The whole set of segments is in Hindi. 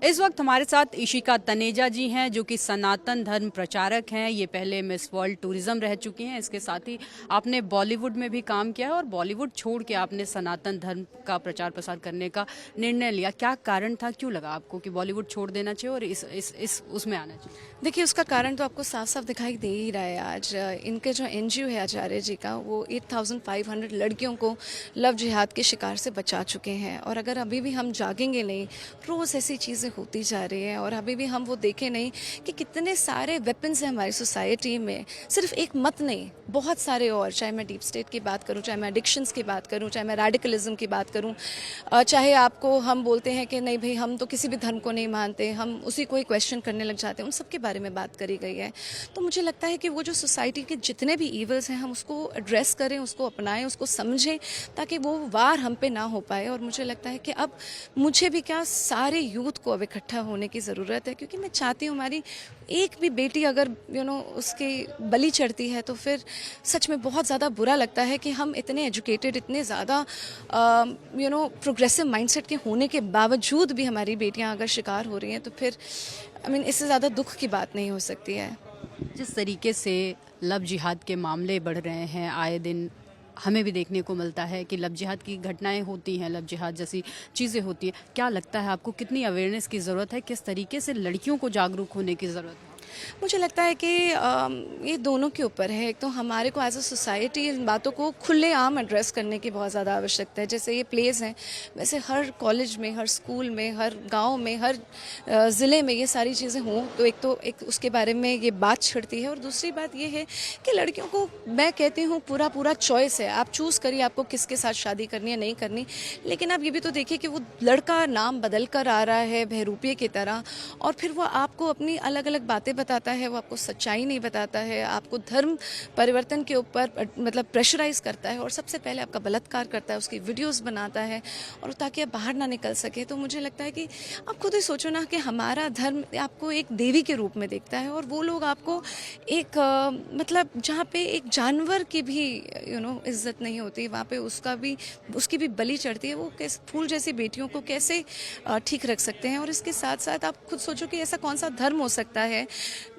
इस वक्त हमारे साथ इशिका तनेजा जी हैं जो कि सनातन धर्म प्रचारक हैं। ये पहले मिस वर्ल्ड टूरिज्म रह चुकी हैं। इसके साथ ही आपने बॉलीवुड में भी काम किया है और बॉलीवुड छोड़ के आपने सनातन धर्म का प्रचार प्रसार करने का निर्णय लिया। क्या कारण था, क्यों लगा आपको कि बॉलीवुड छोड़ देना चाहिए और इस उसमें आना चाहिए? देखिए, उसका कारण तो आपको साफ साफ दिखाई दे ही रहा है। आज इनके जो एनजीओ है आचार्य जी का, वो 8500 लड़कियों को लव जिहाद के शिकार से बचा चुके हैं। और अगर अभी भी हम जागेंगे नहीं, रोज़ ऐसी चीज़ें होती जा रही हैं और अभी भी हम वो देखें नहीं कि कितने सारे वेपन्स हैं हमारी सोसाइटी में। सिर्फ एक मत नहीं, बहुत सारे और, चाहे मैं डीप स्टेट की बात करूँ, चाहे मैं एडिक्शंस की बात करूँ, चाहे मैं रेडिकलिज्म की बात करूँ, चाहे आपको हम बोलते हैं कि नहीं भाई हम तो किसी भी धर्म को नहीं मानते, हम उसी को ही क्वेश्चन करने लग जाते हैं, उन सब के बारे में बात करी गई है। तो मुझे लगता है कि वो जो सोसाइटी के जितने भी ईवल्स हैं हम उसको एड्रेस करें, उसको अपनाएं, उसको समझें, ताकि वो वार हम पे ना हो पाए। और मुझे लगता है कि अब मुझे भी क्या, सारे यूथ को अब इकट्ठा होने की ज़रूरत है, क्योंकि मैं चाहती हूँ हमारी एक भी बेटी अगर उसकी बलि चढ़ती है तो फिर सच में बहुत ज़्यादा बुरा लगता है कि हम इतने एजुकेटेड, इतने ज़्यादा प्रोग्रेसिव माइंडसेट के होने के बावजूद भी हमारी बेटियां अगर शिकार हो रही हैं तो फिर इससे ज़्यादा दुख की बात नहीं हो सकती है। जिस तरीके से लव जिहाद के मामले बढ़ रहे हैं, आए दिन हमें भी देखने को मिलता है कि लव जिहाद की घटनाएं होती हैं, लव जिहाद जैसी चीज़ें होती हैं। क्या लगता है आपको, कितनी अवेयरनेस की ज़रूरत है, किस तरीके से लड़कियों को जागरूक होने की ज़रूरत है? मुझे लगता है कि ये दोनों के ऊपर है। एक तो हमारे को एज अ सोसाइटी इन बातों को खुलेआम एड्रेस करने की बहुत ज़्यादा आवश्यकता है। जैसे ये प्लेस हैं, वैसे हर कॉलेज में, हर स्कूल में, हर गांव में, हर ज़िले में ये सारी चीज़ें हों तो एक उसके बारे में ये बात छिड़ती है। और दूसरी बात ये है कि लड़कियों को मैं कहती हूँ पूरा पूरा चॉइस है, आप चूज़ करिए आपको किसके साथ शादी करनी है, नहीं करनी। लेकिन आप ये भी तो देखिए कि वो लड़का नाम बदल कर आ रहा है बहरूपिये की तरह, और फिर वो आपको अपनी अलग अलग बातें बताता है, वो आपको सच्चाई नहीं बताता है, आपको धर्म परिवर्तन के ऊपर मतलब प्रेशराइज करता है और सबसे पहले आपका बलात्कार करता है, उसकी वीडियोस बनाता है, और ताकि आप बाहर ना निकल सके। तो मुझे लगता है कि आप खुद ही सोचो ना कि हमारा धर्म आपको एक देवी के रूप में देखता है और वो लोग आपको एक मतलब जहाँ पे एक जानवर की भी इज्जत नहीं होती, वहाँ पे उसकी भी बलि चढ़ती है। वो कैसे फूल जैसी बेटियों को कैसे ठीक रख सकते हैं? और इसके साथ साथ आप खुद सोचो कि ऐसा कौन सा धर्म हो सकता है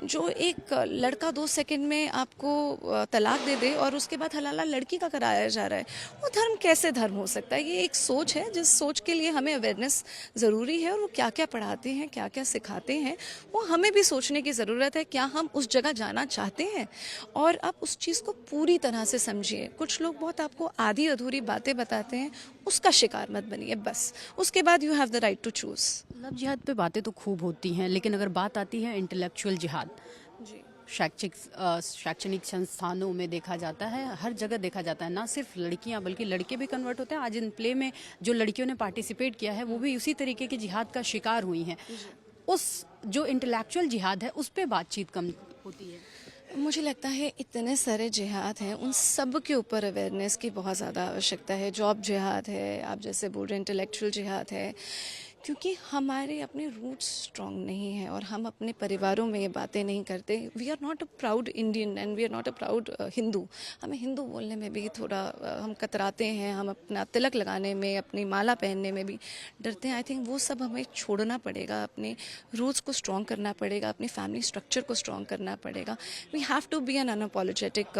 जो एक लड़का 2 सेकंड में आपको तलाक दे दे और उसके बाद हलाला लड़की का कराया जा रहा है? वो धर्म कैसे धर्म हो सकता है? ये एक सोच है जिस सोच के लिए हमें अवेयरनेस ज़रूरी है, और वो क्या क्या पढ़ाते हैं, क्या क्या सिखाते हैं, वो हमें भी सोचने की ज़रूरत है। क्या हम उस जगह जाना चाहते हैं? और आप उस चीज़ को पूरी तरह से समझिए। कुछ लोग बहुत आपको आधी अधूरी बातें बताते हैं, उसका शिकार मत बनिए बस। उसके बाद you have the right to choose. Love जिहाद पे बातें तो खूब होती हैं, लेकिन अगर बात आती है इंटेलेक्चुअल जिहाद, जी। शैक्षणिक संस्थानों में देखा जाता है, हर जगह देखा जाता है। ना सिर्फ लड़कियां बल्कि लड़के भी कन्वर्ट होते हैं। आज इन प्ले में जो लड़कियों ने पार्टिसिपेट किया है वो भी उसी तरीके के जिहाद का शिकार हुई हैं। उस जो इंटेलेक्चुअल जिहाद है उस पे बातचीत कम होती है। मुझे लगता है इतने सारे जिहाद हैं, उन सब के ऊपर अवेयरनेस की बहुत ज़्यादा आवश्यकता है। जॉब जिहाद है, आप जैसे बोल रहे हैं इंटेलेक्चुअल जिहाद है, क्योंकि हमारे अपने रूट्स स्ट्रॉन्ग नहीं हैं और हम अपने परिवारों में ये बातें नहीं करते। We are not a proud Indian and we are not a proud Hindu. हमें हिंदू बोलने में भी थोड़ा हम कतराते हैं, हम अपना तिलक लगाने में, अपनी माला पहनने में भी डरते हैं। आई थिंक वो सब हमें छोड़ना पड़ेगा, अपने रूट्स को स्ट्रॉन्ग करना पड़ेगा, अपनी फैमिली स्ट्रक्चर को स्ट्रॉन्ग करना पड़ेगा। We have to be an unapologetic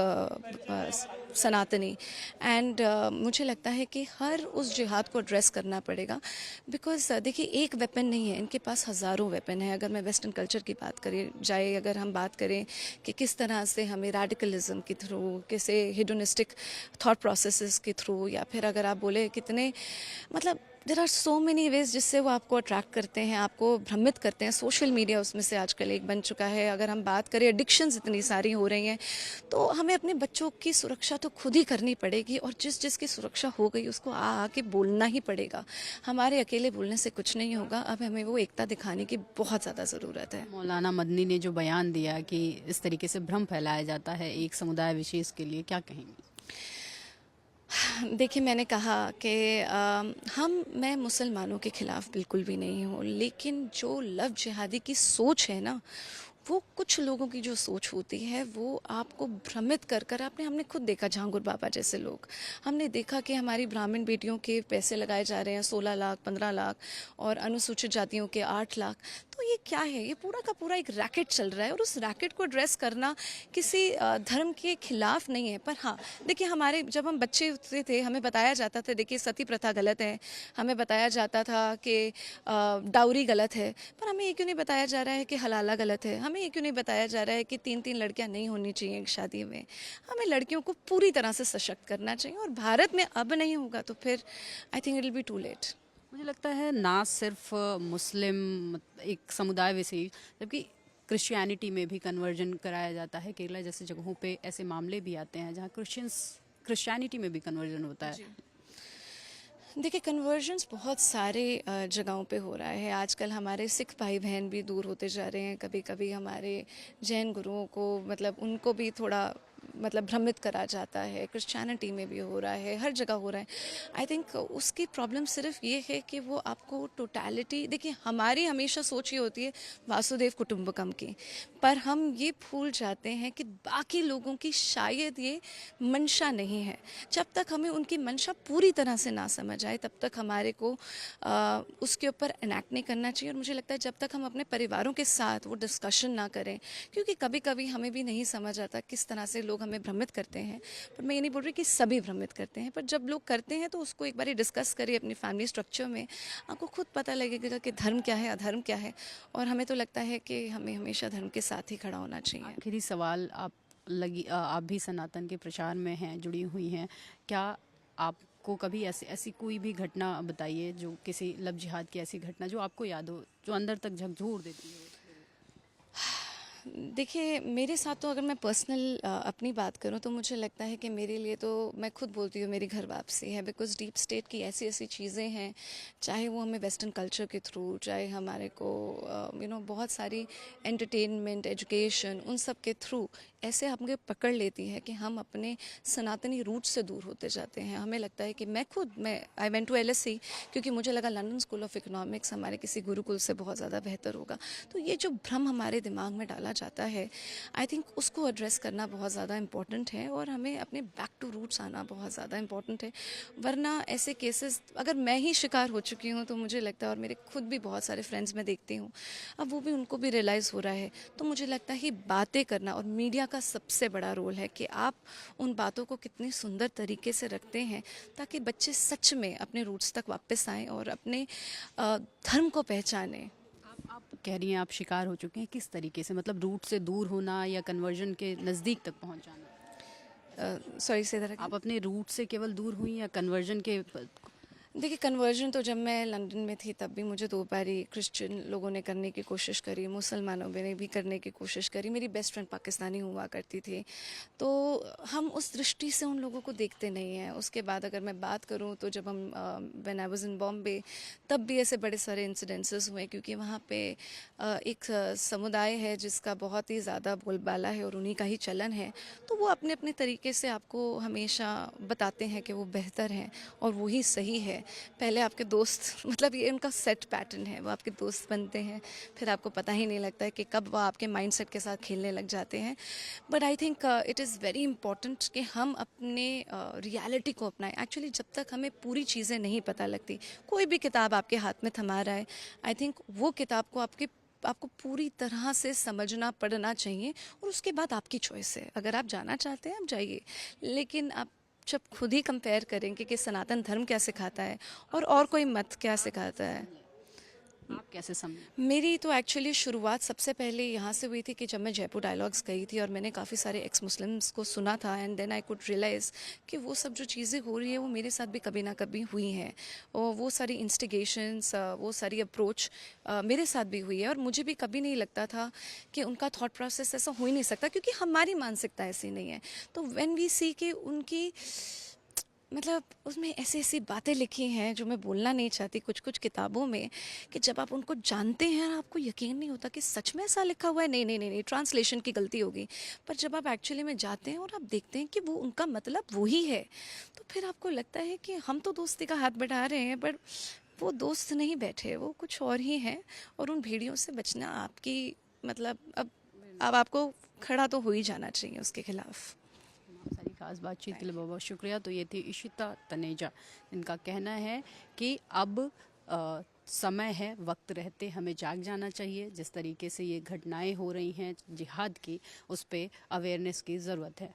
Sanatani. And मुझे लगता है कि हर उस जिहाद को एड्रेस करना पड़ेगा, बिकॉज देखिए एक वेपन नहीं है, इनके पास हज़ारों वेपन है। अगर मैं वेस्टर्न कल्चर की बात करें जाए, अगर हम बात करें कि किस तरह से हमें रेडिकलिज्म के थ्रू, किसे हिडोनिस्टिक थॉट प्रोसेसेस के थ्रू, या फिर अगर आप बोले कितने मतलब there are so many ways जिससे वो आपको अट्रैक्ट करते हैं, आपको भ्रमित करते हैं। सोशल मीडिया उसमें से आजकल एक बन चुका है। अगर हम बात करें एडिक्शंस इतनी सारी हो रही हैं, तो हमें अपने बच्चों की सुरक्षा तो खुद ही करनी पड़ेगी, और जिसकी सुरक्षा हो गई उसको आके बोलना ही पड़ेगा। हमारे अकेले बोलने से कुछ नहीं होगा। अब हमें वो एकता दिखाने की बहुत ज़्यादा ज़रूरत है। मौलाना मदनी ने जो बयान दिया कि इस तरीके से भ्रम फैलाया जाता है एक समुदाय विशेष के लिए, क्या कहेंगे? देखिए, मैंने कहा कि मैं मुसलमानों के ख़िलाफ़ बिल्कुल भी नहीं हूँ, लेकिन जो लव जिहादी की सोच है ना, वो कुछ लोगों की जो सोच होती है वो आपको भ्रमित कर कर आपने हमने खुद देखा, झांगुर बाबा जैसे लोग, हमने देखा कि हमारी ब्राह्मण बेटियों के पैसे लगाए जा रहे हैं 16 लाख 15 लाख और अनुसूचित जातियों के 8 लाख। तो ये क्या है? ये पूरा का पूरा एक रैकेट चल रहा है और उस रैकेट को एड्रेस करना किसी धर्म के खिलाफ नहीं है। पर हाँ, देखिए, हमारे जब हम बच्चे होते थे हमें बताया जाता था, देखिए सती प्रथा गलत है, हमें बताया जाता था कि डाउरी गलत है, पर हमें ये क्यों नहीं बताया जा रहा है कि हलाला गलत है? हमें ये क्यों नहीं बताया जा रहा है कि 3-3 लड़कियां नहीं होनी चाहिए एक शादी में? हमें लड़कियों को पूरी तरह से सशक्त करना चाहिए और भारत में अब नहीं होगा तो फिर I think it will be too late. मुझे लगता है ना सिर्फ मुस्लिम एक समुदाय वैसे, जबकि क्रिश्चियनिटी में भी कन्वर्जन कराया जाता है। केरला जैसे जगहों पे ऐसे मामले भी आते हैं जहाँ क्रिश्चियनिटी में भी कन्वर्जन होता है। देखिए, कन्वर्जन्स बहुत सारे जगहों पे हो रहा है आजकल। हमारे सिख भाई बहन भी दूर होते जा रहे हैं, कभी कभी हमारे जैन गुरुओं को मतलब उनको भी थोड़ा मतलब भ्रमित करा जाता है। क्रिश्चियनिटी में भी हो रहा है, हर जगह हो रहा है। आई थिंक उसकी प्रॉब्लम सिर्फ ये है कि वो आपको टोटलिटी, देखिए हमारी हमेशा सोच ये होती है वासुदेव कुटुंबकम की, पर हम ये भूल जाते हैं कि बाकी लोगों की शायद ये मंशा नहीं है। जब तक हमें उनकी मंशा पूरी तरह से ना समझ आए तब तक हमारे को उसके ऊपर इनैक्ट नहीं करना चाहिए। और मुझे लगता है जब तक हम अपने परिवारों के साथ वो डिस्कशन ना करें, क्योंकि कभी कभी हमें भी नहीं समझ आता किस तरह से लोग हमें भ्रमित करते हैं। पर मैं ये नहीं बोल रही कि सभी भ्रमित करते हैं, पर जब लोग करते हैं तो उसको एक बार डिस्कस करिए अपनी फैमिली स्ट्रक्चर में, आपको खुद पता लगेगा कि धर्म क्या है, अधर्म क्या है। और हमें तो लगता है कि हमें हमेशा धर्म के साथ ही खड़ा होना चाहिए। आखिरी सवाल, आप भी सनातन के प्रचार में हैं, जुड़ी हुई हैं, क्या आपको कभी ऐसी कोई भी घटना बताइए, जो किसी लव जिहाद की ऐसी घटना जो आपको याद हो, जो अंदर तक झकझोर देती हो? देखिए, मेरे साथ तो अगर मैं पर्सनल अपनी बात करूं तो मुझे लगता है कि मेरे लिए तो मैं खुद बोलती हूँ मेरी घर वापसी है। बिकॉज डीप स्टेट की ऐसी ऐसी चीज़ें हैं, चाहे वो हमें वेस्टर्न कल्चर के थ्रू, चाहे हमारे को बहुत सारी एंटरटेनमेंट, एजुकेशन, उन सब के थ्रू ऐसे हमें पकड़ लेती है कि हम अपने सनातनी रूट से दूर होते जाते हैं। हमें लगता है कि मैं आई वेंट टू LSE क्योंकि मुझे लगा लंदन स्कूल ऑफ इकोनॉमिक्स हमारे किसी गुरुकुल से बहुत ज़्यादा बेहतर होगा। तो ये जो भ्रम हमारे दिमाग में डाला जाता है, आई थिंक उसको एड्रेस करना बहुत ज़्यादा इम्पॉर्टेंट है और हमें अपने बैक टू रूट्स आना बहुत ज़्यादा इम्पॉर्टेंट है। वरना ऐसे केसेस अगर मैं ही शिकार हो चुकी हूँ तो मुझे लगता है, और मेरे खुद भी बहुत सारे फ्रेंड्स मैं देखती हूँ, अब वो भी उनको भी रियलाइज़ हो रहा है। तो मुझे लगता है कि बातें करना, और मीडिया का सबसे बड़ा रोल है कि आप उन बातों को कितनी सुंदर तरीके से रखते हैं ताकि बच्चे सच में अपने रूट्स तक वापस आएँ और अपने धर्म को पहचानें। आप कह रही हैं आप शिकार हो चुके हैं, किस तरीके से? मतलब रूट से दूर होना या कन्वर्जन के नज़दीक तक पहुंच जाना? सॉरी से इधर आप अपने रूट से केवल दूर हुई या कन्वर्जन के? देखिए, कन्वर्जन तो जब मैं लंदन में थी तब भी मुझे 2 बारी क्रिश्चियन लोगों ने करने की कोशिश करी, मुसलमानों ने भी करने की कोशिश करी। मेरी बेस्ट फ्रेंड पाकिस्तानी हुआ करती थी, तो हम उस दृष्टि से उन लोगों को देखते नहीं हैं। उसके बाद अगर मैं बात करूं तो जब हम when I was in Bombay तब भी ऐसे बड़े सारे इंसिडेंसेस हुए, क्योंकि वहाँ पे एक समुदाय है जिसका बहुत ही ज़्यादा बोलबाला है और उन्हीं का ही चलन है। तो वो अपने अपने तरीके से आपको हमेशा बताते हैं कि वो बेहतर हैं और वही सही है। पहले आपके दोस्त मतलब ये उनका सेट पैटर्न है, वो आपके दोस्त बनते हैं, फिर आपको पता ही नहीं लगता है कि कब वो आपके माइंडसेट के साथ खेलने लग जाते हैं। But I think it is very important कि हम अपने रियलिटी को अपनाएं। एक्चुअली जब तक हमें पूरी चीज़ें नहीं पता लगती, कोई भी किताब आपके हाथ में थमा रहा है, आई थिंक वो किताब को आपको पूरी तरह से समझना पड़ना चाहिए और उसके बाद आपकी चॉइस है। अगर आप जाना चाहते हैं आप जाइए, लेकिन आप जब खुद ही कंपेयर करेंगे कि सनातन धर्म क्या सिखाता है और कोई मत क्या सिखाता है। आप कैसे समझे? मेरी तो एक्चुअली शुरुआत सबसे पहले यहाँ से हुई थी कि जब मैं जयपुर डायलॉग्स गई थी और मैंने काफ़ी सारे एक्स मुस्लिम्स को सुना था, and then I could realise कि वो सब जो चीज़ें हो रही है वो मेरे साथ भी कभी ना कभी हुई हैं, और वो सारी इंस्टिगेशंस, वो सारी अप्रोच मेरे साथ भी हुई है। और मुझे भी कभी नहीं लगता था कि उनका थॉट प्रोसेस ऐसा हो ही नहीं सकता, क्योंकि हमारी मानसिकता ऐसी नहीं है। तो व्हेन वी सी कि उनकी मतलब उसमें ऐसी ऐसी बातें लिखी हैं जो मैं बोलना नहीं चाहती कुछ कुछ किताबों में, कि जब आप उनको जानते हैं आपको यकीन नहीं होता कि सच में ऐसा लिखा हुआ है। नहीं नहीं नहीं नहीं, ट्रांसलेशन की गलती होगी। पर जब आप एक्चुअली में जाते हैं और आप देखते हैं कि वो उनका मतलब वही है, तो फिर आपको लगता है कि हम तो दोस्ती का हाथ बढ़ा रहे हैं, पर वो दोस्त नहीं बैठे, वो कुछ और ही हैं। और उन भेड़ियों से बचना आपकी मतलब अब अब आपको खड़ा तो हो ही जाना चाहिए उसके खिलाफ। सारी खास बातचीत के लिए बहुत बहुत शुक्रिया। तो ये थी इशिता तनेजा, जिनका कहना है कि अब समय है, वक्त रहते हमें जाग जाना चाहिए। जिस तरीके से ये घटनाएं हो रही हैं जिहाद की, उस पर अवेयरनेस की ज़रूरत है।